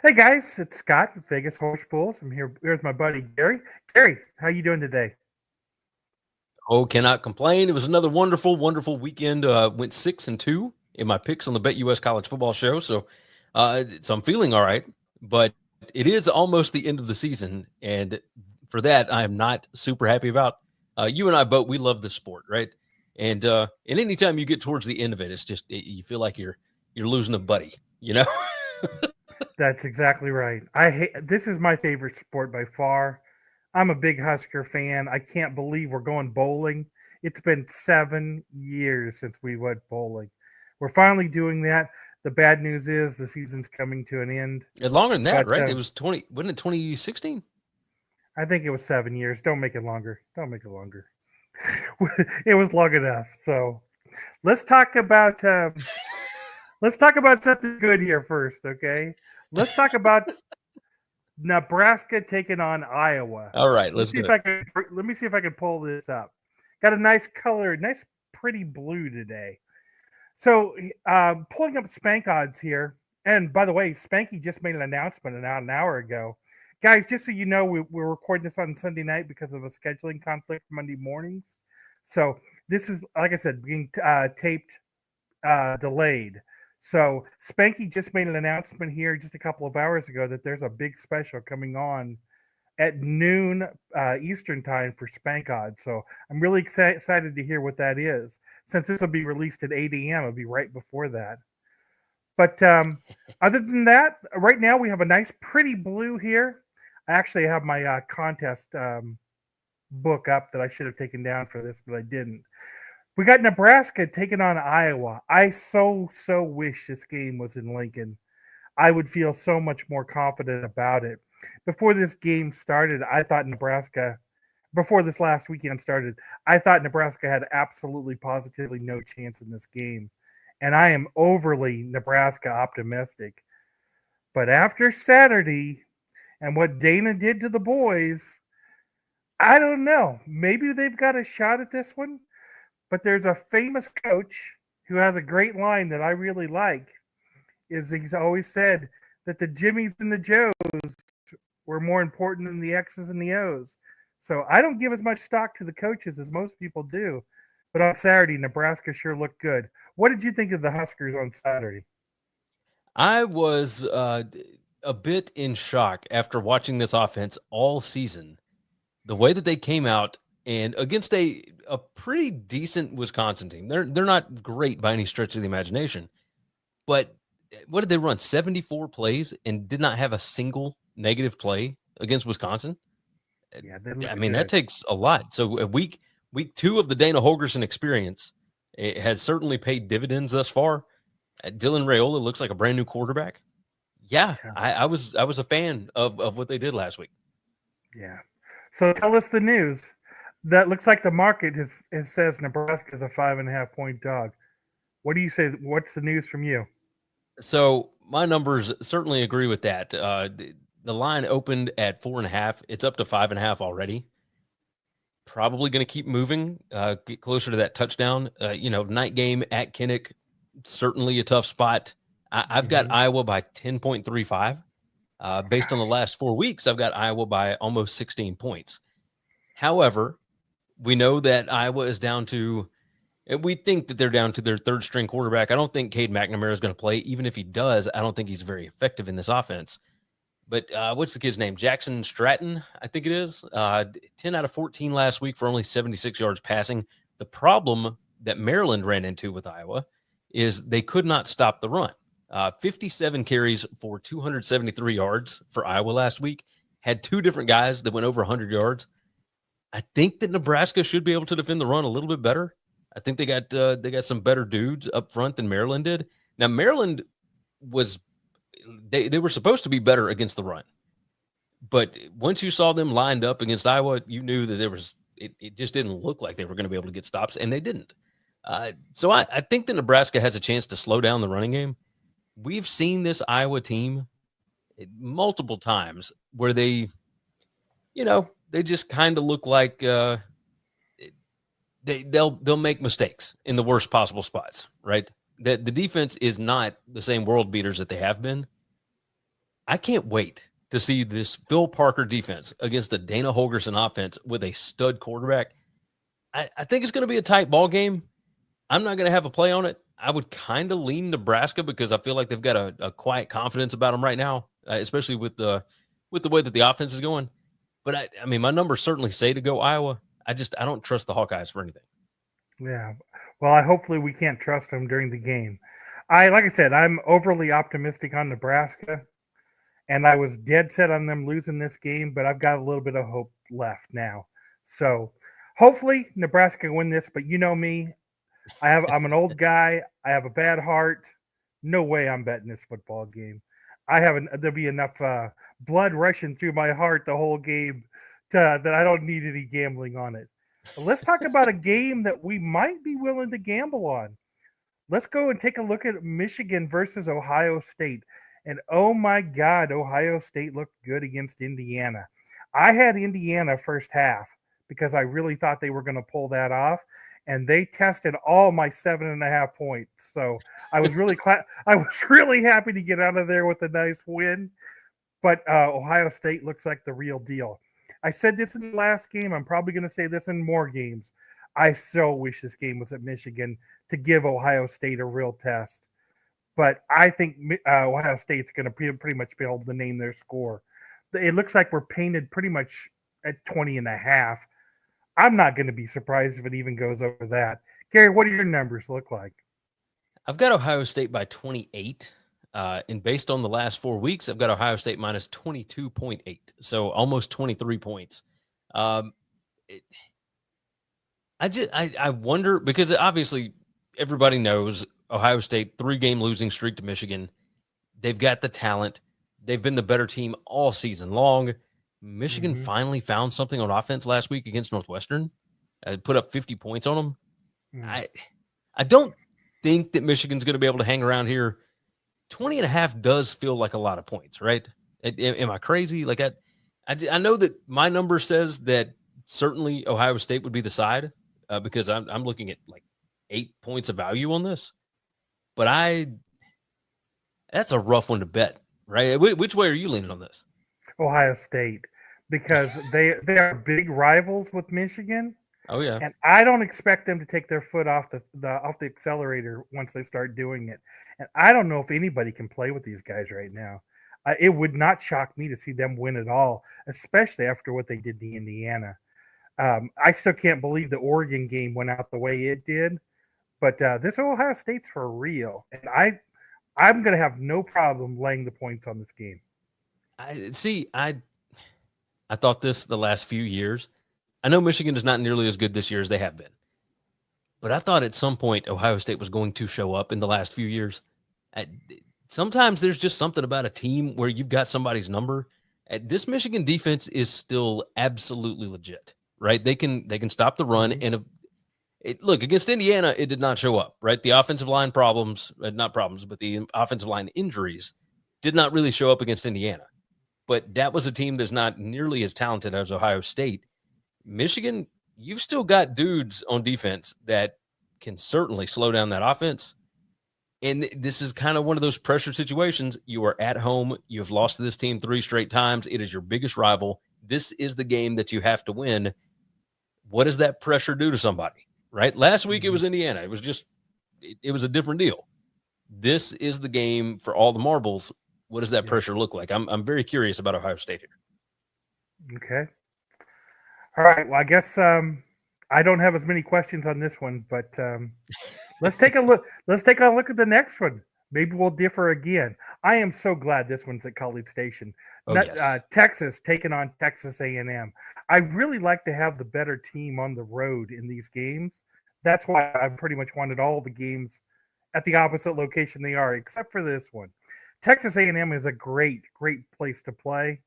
Hey guys, it's Scott with Vegas Horse Bulls. I'm here with my buddy Gary. Gary, how you doing today? Oh, cannot complain. It was another wonderful, wonderful weekend. Went 6-2 in my picks on the Bet US College Football Show. So I'm feeling all right. But it is almost the end of the season, and for that, I am not super happy about. You and I both we love this sport, right? And anytime you get towards the end of it, you feel like you're losing a buddy, you know. That's exactly right. I hate this is my favorite sport by far. I'm a big Husker fan. I can't believe we're going bowling. It's been 7 years since we went bowling. We're finally doing that. The bad news is the season's coming to an end, Longer than that, but right? It was 20. Wasn't it 2016? I think it was 7 years. Don't make it longer. Don't make it longer. It was long enough. So let's talk about let's talk about something good here first, okay? Let's talk about Nebraska taking on Iowa. All right, Let me let's see do if it. I can let me see if I can pull this up. Got a nice color, nice pretty blue today. So pulling up Spank odds here, and by the way, Spanky just made an announcement an hour ago. Guys, just so you know, we're recording this on Sunday night because of a scheduling conflict Monday mornings. So this is, like I said, being taped delayed. So Spanky just made an announcement here just a couple of hours ago that there's a big special coming on at noon Eastern time for Spank Odds. So I'm really excited to hear what that is. Since this will be released at 8 a.m., it'll be right before that. But other than that, right now we have a nice, pretty blue here. I actually have my contest book up that I should have taken down for this, but I didn't. We got Nebraska taking on Iowa. I so wish this game was in Lincoln. I would feel so much more confident about it. Before this game started, I thought Nebraska, before this last weekend started, I thought Nebraska had absolutely positively no chance in this game. And I am overly Nebraska optimistic. But after Saturday and what Dana did to the boys, I don't know. Maybe they've got a shot at this one. But there's a famous coach who has a great line that I really like. Is he's always said that the Jimmies and the Joes were more important than the X's and the O's. So I don't give as much stock to the coaches as most people do. But on Saturday, Nebraska sure looked good. What did you think of the Huskers on Saturday? I was a bit in shock after watching this offense all season. The way that they came out and against a pretty decent Wisconsin team. They're not great by any stretch of the imagination, but what did they run? 74 plays and did not have a single negative play against Wisconsin. Uh, Yeah, they I looked mean, that good. takes a lot. So week 2 of the Dana Holgerson experience, it has certainly paid dividends thus far. Dylan Raiola looks like a brand new quarterback. Yeah, Yeah, I was a fan of what they did last week. yeah. So tell us the news. That looks like the market has says Nebraska is a 5.5 point dog. What do you say? What's the news from you? So my numbers certainly agree with that. The line opened at 4.5. It's up to 5.5 already. Probably going to keep moving, get closer to that touchdown. Night game at Kinnick, certainly a tough spot. I've got Mm-hmm. Iowa by 10.35. Based on the last 4 weeks, I've got Iowa by almost 16 points. However, we know that Iowa is down to, we think that they're down to their third string quarterback. I don't think Cade McNamara is going to play. Even if he does, I don't think he's very effective in this offense. But what's the kid's name? Jackson Stratton, I think it is. 10 out of 14 last week for only 76 yards passing. The problem that Maryland ran into with Iowa is they could not stop the run. 57 carries for 273 yards for Iowa last week. Had two different guys that went over 100 yards. I think that Nebraska should be able to defend the run a little bit better. I think they got some better dudes up front than Maryland did. Now Maryland was they were supposed to be better against the run, but once you saw them lined up against Iowa, you knew that it just didn't look like they were going to be able to get stops, and they didn't. So I think that Nebraska has a chance to slow down the running game. We've seen this Iowa team multiple times where they just kind of look like they'll make mistakes in the worst possible spots, right? That the defense is not the same world beaters that they have been. I can't wait to see this Phil Parker defense against the Dana Holgerson offense with a stud quarterback. I think it's going to be a tight ball game. I'm not going to have a play on it. I would kind of lean Nebraska because I feel like they've got a quiet confidence about them right now, especially with the way that the offense is going. But I mean, my numbers certainly say to go Iowa. I don't trust the Hawkeyes for anything. Yeah. Well, hopefully we can't trust them during the game. Like I said, I'm overly optimistic on Nebraska, and I was dead set on them losing this game, but I've got a little bit of hope left now. So hopefully Nebraska can win this, but you know me, I'm an old guy. I have a bad heart. No way I'm betting this football game. There'll be enough blood rushing through my heart the whole game that I don't need any gambling on it. But let's talk about a game that we might be willing to gamble on. Let's go and take a look at Michigan versus Ohio State. And oh my God, Ohio State looked good against Indiana. I had Indiana first half because I really thought they were going to pull that off. And they tested all my 7.5 points. So I was really I was really happy to get out of there with a nice win. But Ohio State looks like the real deal. I said this in the last game. I'm probably going to say this in more games. I so wish this game was at Michigan to give Ohio State a real test. But I think Ohio State's going to pretty much be able to name their score. It looks like we're painted pretty much at 20.5. I'm not going to be surprised if it even goes over that. Gary, what do your numbers look like? I've got Ohio State by 28. And based on the last 4 weeks, I've got Ohio State minus 22.8. So almost 23 points. I wonder, because obviously everybody knows Ohio State 3-game losing streak to Michigan. They've got the talent. They've been the better team all season long. Michigan finally found something on offense last week against Northwestern. Put up 50 points on them. I don't think that Michigan's going to be able to hang around here. 20.5 does feel like a lot of points, right? Am I crazy? Like I know that my number says that certainly Ohio State would be the side because I'm looking at like 8 points of value on this. But that's a rough one to bet, right? Which way are you leaning on this? Ohio State, because they are big rivals with Michigan. Oh yeah, and I don't expect them to take their foot off the accelerator once they start doing it. And I don't know if anybody can play with these guys right now. It would not shock me to see them win at all, especially after what they did to Indiana. I still can't believe the Oregon game went out the way it did, but this Ohio State's for real, and I'm going to have no problem laying the points on this game. I thought this the last few years. I know Michigan is not nearly as good this year as they have been, but I thought at some point Ohio State was going to show up in the last few years. Sometimes there's just something about a team where you've got somebody's number. This Michigan defense is still absolutely legit, right? They can stop the run. And look, against Indiana, it did not show up, right? The offensive line problems, not problems, but the offensive line injuries did not really show up against Indiana. But that was a team that's not nearly as talented as Ohio State. Michigan, you've still got dudes on defense that can certainly slow down that offense. And this is kind of one of those pressure situations. You are at home. You've lost to this team 3 straight times. It is your biggest rival. This is the game that you have to win. What does that pressure do to somebody, right? Last week it was Indiana. It was a different deal. This is the game for all the marbles. What does that pressure look like? I'm very curious about Ohio State here. Okay. All right. Well, I guess I don't have as many questions on this one, but let's take a look. Let's take a look at the next one. Maybe we'll differ again. I am so glad this one's at College Station. Yes. Texas taking on Texas A&M. I really like to have the better team on the road in these games. That's why I pretty much wanted all the games at the opposite location they are, except for this one. Texas A&M is a great, great place to play.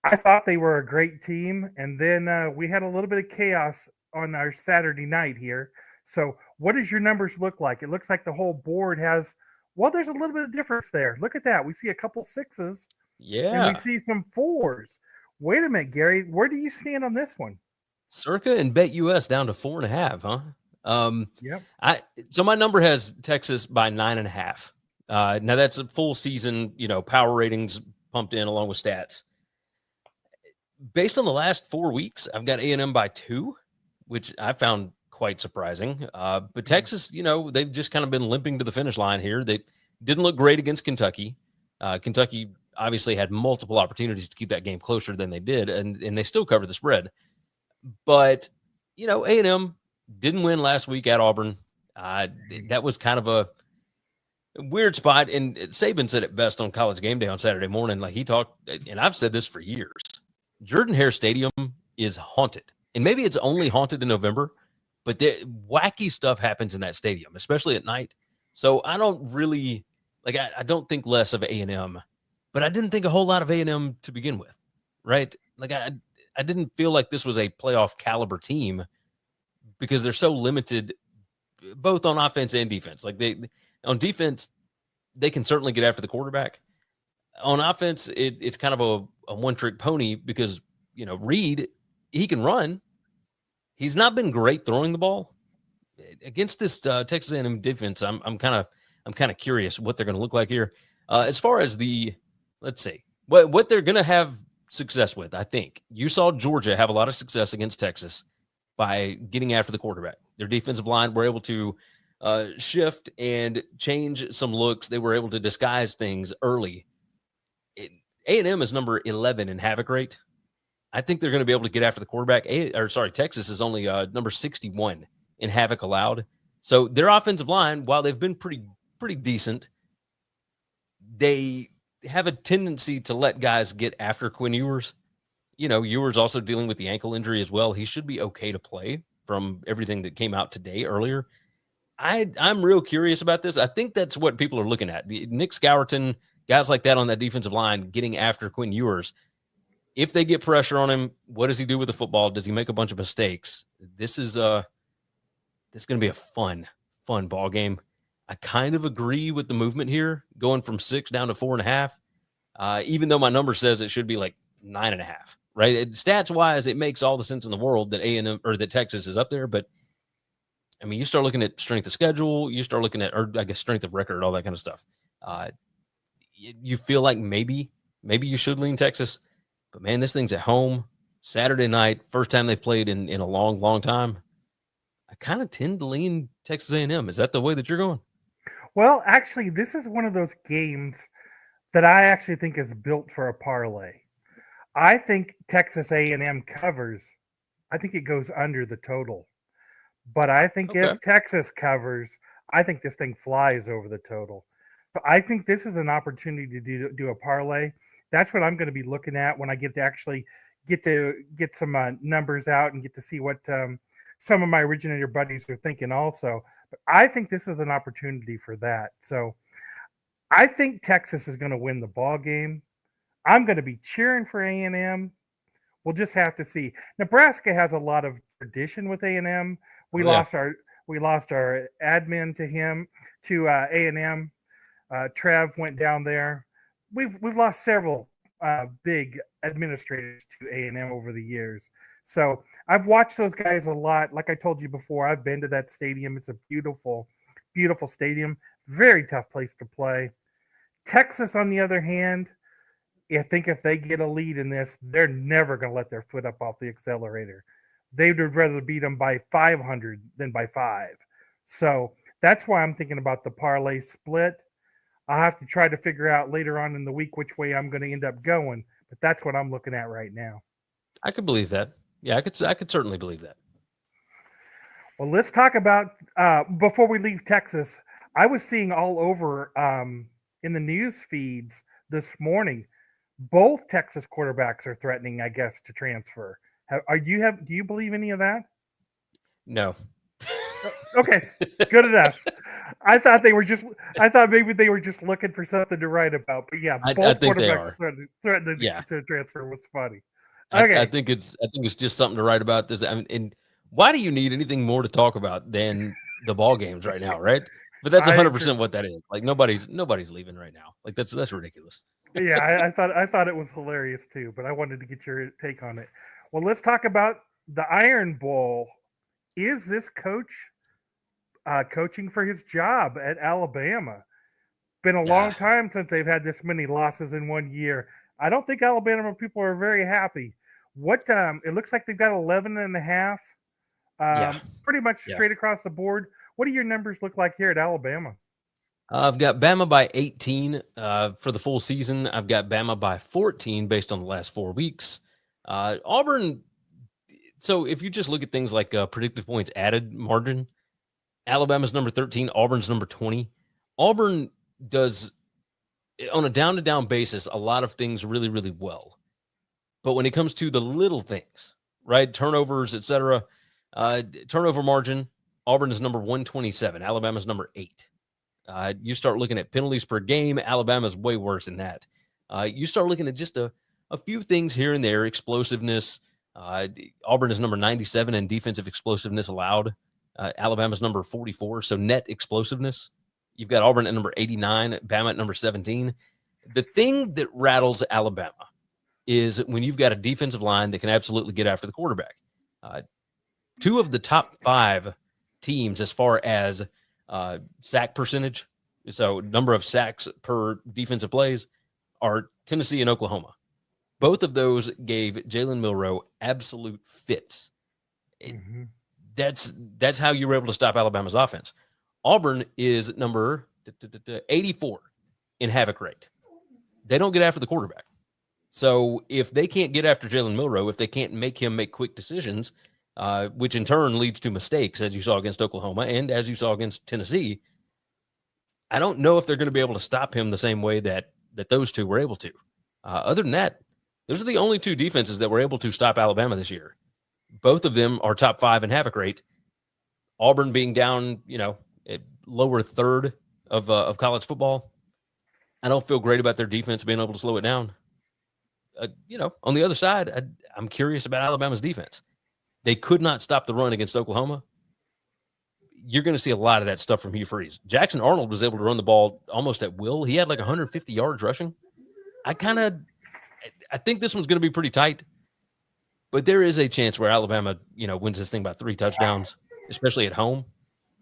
I thought they were a great team, and then we had a little bit of chaos on our Saturday night here. So what does your numbers look like? It looks like the whole board has, well, there's a little bit of difference there. Look at that. We see a couple 6s. Yeah. And we see some 4s. Wait a minute, Gary. Where do you stand on this one? Circa and BetUS down to 4.5, huh? Yep. So my number has Texas by 9.5. Now that's a full season, power ratings pumped in along with stats. Based on the last 4 weeks, I've got A&M by 2, which I found quite surprising. But Texas, they've just kind of been limping to the finish line here. They didn't look great against Kentucky. Kentucky obviously had multiple opportunities to keep that game closer than they did, and they still covered the spread. But, A&M didn't win last week at Auburn. That was kind of a weird spot. And Saban said it best on College Game Day on Saturday morning. Like he talked, and I've said this for years, Jordan-Hare Stadium is haunted. And maybe it's only haunted in November, but wacky stuff happens in that stadium, especially at night. So I don't really, I don't think less of A&M, but I didn't think a whole lot of A&M to begin with, right? I didn't feel like this was a playoff caliber team because they're so limited both on offense and defense. On defense, they can certainly get after the quarterback. On offense, it's kind of a one-trick pony because, Reed, he can run. He's not been great throwing the ball. Against this Texas A&M defense, I'm kind of curious what they're going to look like here. As far as let's see, what they're going to have success with, I think. You saw Georgia have a lot of success against Texas by getting after the quarterback. Their defensive line were able to shift and change some looks. They were able to disguise things early. A&M is number 11 in havoc rate. I think they're going to be able to get after the quarterback. Texas is only number 61 in havoc allowed. So their offensive line, while they've been pretty decent, they have a tendency to let guys get after Quinn Ewers. Ewers also dealing with the ankle injury as well. He should be okay to play from everything that came out today earlier. I'm real curious about this. I think that's what people are looking at. Nick Scourton, guys like that on that defensive line getting after Quinn Ewers. If they get pressure on him, what does he do with the football? Does he make a bunch of mistakes? This is going to be a fun ball game. I kind of agree with the movement here, going from 6 down to 4.5. Even though my number says it should be like 9.5, right? Stats wise, it makes all the sense in the world that A&M or that Texas is up there. But I mean, you start looking at strength of schedule, you start looking at, or I guess strength of record, all that kind of stuff. You feel like maybe you should lean Texas. But, man, this thing's at home, Saturday night, first time they've played in a long, long time. I kind of tend to lean Texas A&M. Is that the way that you're going? Well, actually, this is one of those games that I actually think is built for a parlay. I think Texas A&M covers. I think it goes under the total. But I think if Texas covers, I think this thing flies over the total. So I think this is an opportunity to do a parlay. That's what I'm going to be looking at when I get some numbers out and get to see what some of my originator buddies are thinking also. But I think this is an opportunity for that. So I think Texas is going to win the ball game. I'm going to be cheering for A&M. We'll just have to see. Nebraska has a lot of tradition with A&M. We lost our admin to A&M. Trev went down there. We've lost several big administrators to A&M over the years. So I've watched those guys a lot. Like I told you before, I've been to that stadium. It's a beautiful, beautiful stadium. Very tough place to play. Texas, on the other hand, I think if they get a lead in this, they're never going to let their foot up off the accelerator. They would rather beat them by 500 than by 5. So that's why I'm thinking about the parlay split. I'll have to try to figure out later on in the week which way I'm going to end up going, but that's what I'm looking at right now. I could believe that. Yeah, I could certainly believe that. Well, let's talk about before we leave Texas. I was seeing all over in the news feeds this morning, both Texas quarterbacks are threatening, I guess, to transfer. Do you believe any of that? No. Okay, good enough. I thought maybe they were just looking for something to write about. But yeah, both I think quarterbacks threatening to transfer was funny. Okay. I think it's just something to write about this. I mean, and why do you need anything more to talk about than the ball games right now, right? But that's 100% what that is. Like nobody's leaving right now. Like that's ridiculous. Yeah, I thought it was hilarious too, but I wanted to get your take on it. Well, let's talk about the Iron Bowl. Is this coach coaching for his job at Alabama? Been a long time since they've had this many losses in one year. I don't think Alabama people are very happy. What it looks like they've got 11 and a half, Yeah. pretty much Yeah. straight across the board. What do your numbers look like here at Alabama? I've got Bama by 18 for the full season. I've got Bama by 14 based on the last 4 weeks. Auburn. So if you just look at things like predicted points added margin, Alabama's number 13, Auburn's number 20. Auburn does, on a down-to-down basis, a lot of things really, really well. But when it comes to the little things, right, turnovers, etc., turnover margin, Auburn is number 127. Alabama's number 8. You start looking at penalties per game, Alabama's way worse than that. You start looking at just a few things here and there, explosiveness. Auburn is number 97 in defensive explosiveness allowed. Alabama's number 44. So net explosiveness, you've got Auburn at number 89, Bama at number 17. The thing that rattles Alabama is when you've got a defensive line that can absolutely get after the quarterback. 2 of the top 5 teams as far as sack percentage, so number of sacks per defensive plays, are Tennessee and Oklahoma. Both of those gave Jalen Milroe absolute fits. That's how you were able to stop Alabama's offense. Auburn is number 84 in havoc rate. They don't get after the quarterback. So if they can't get after Jalen Milroe, if they can't make him make quick decisions, which in turn leads to mistakes, as you saw against Oklahoma and as you saw against Tennessee, I don't know if they're going to be able to stop him the same way that those two were able to. Other than that, those are the only 2 defenses that were able to stop Alabama this year. Both of them are top 5 in havoc rate. Auburn being down, at lower third of college football. I don't feel great about their defense being able to slow it down. On the other side, I'm curious about Alabama's defense. They could not stop the run against Oklahoma. You're going to see a lot of that stuff from Hugh Freeze. Jackson Arnold was able to run the ball almost at will. He had like 150 yards rushing. I think this one's going to be pretty tight, but there is a chance where Alabama, wins this thing by 3 touchdowns, especially at home.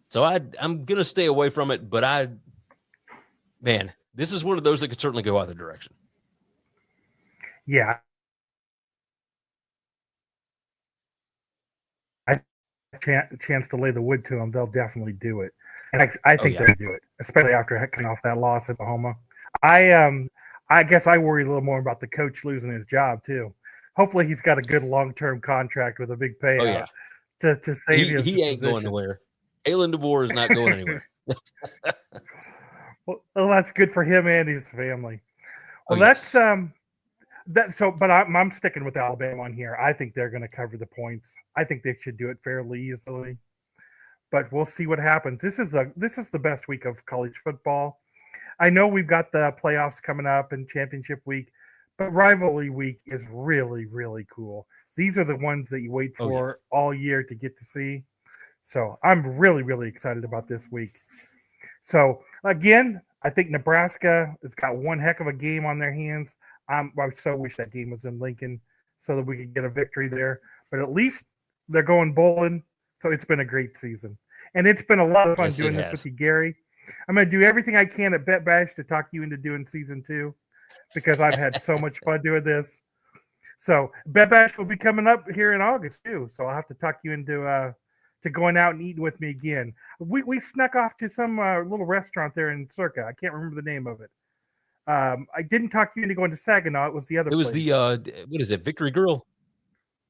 So I'm going to stay away from it, but this is one of those that could certainly go either direction. Yeah. Chance to lay the wood to them, they'll definitely do it. And I think they'll do it, especially after coming off that loss at Oklahoma. I guess I worry a little more about the coach losing his job too. Hopefully he's got a good long-term contract with a big payout to save his He ain't position. going nowhere. Kalen DeBoer is not going anywhere. Well, that's good for him and his family. Well, but I'm sticking with Alabama on here. I think they're going to cover the points. I think they should do it fairly easily. But we'll see what happens. This is the best week of college football. I know we've got the playoffs coming up and championship week, but rivalry week is really, really cool. These are the ones that you wait for all year to get to see. So I'm really, really excited about this week. So again, I think Nebraska has got one heck of a game on their hands. I so wish that game was in Lincoln so that we could get a victory there. But at least they're going bowling. So it's been a great season. And it's been a lot of fun doing this with you, Gary. I'm going to do everything I can at Bet Bash to talk you into doing season 2 because I've had so much fun doing this. So Bet Bash will be coming up here in August too. So I'll have to talk you into to going out and eating with me again. We snuck off to some little restaurant there in Circa. I can't remember the name of it. I didn't talk you into going to Saginaw. It was the other. It was place. The what is it? Victory Grill.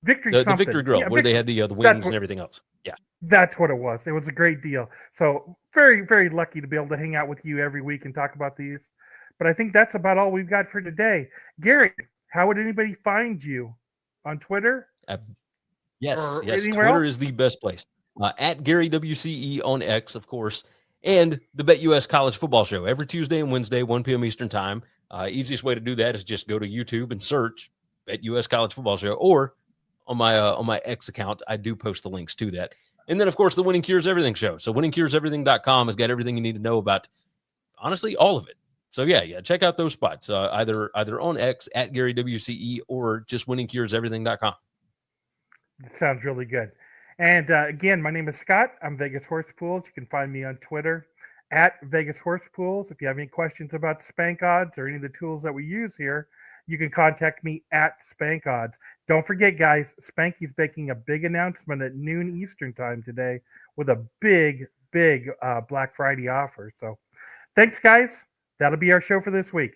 The Victory Grill, where they had the wings and everything else. Yeah, that's what it was. It was a great deal. So very, very lucky to be able to hang out with you every week and talk about these. But I think that's about all we've got for today. Gary, how would anybody find you on Twitter? Yes. Twitter is the best place. At Gary WCE on X, of course, and the BetUS College Football Show every Tuesday and Wednesday, 1 p.m. Eastern Time. Easiest way to do that is just go to YouTube and search BetUS College Football Show, or on my X account, I do post the links to that. And then, of course, the Winning Cures Everything show. So winningcureseverything.com has got everything you need to know about, honestly, all of it. So, yeah, check out those spots, either on X, at Gary WCE, or just winningcureseverything.com. Sounds really good. And again, my name is Scott. I'm Vegas Horse Pools. You can find me on Twitter at Vegas Horse Pools. If you have any questions about Spank Odds or any of the tools that we use here, you can contact me at Spank Odds. Don't forget, guys, Spanky's making a big announcement at noon Eastern time today with a big Black Friday offer. So thanks, guys. That'll be our show for this week.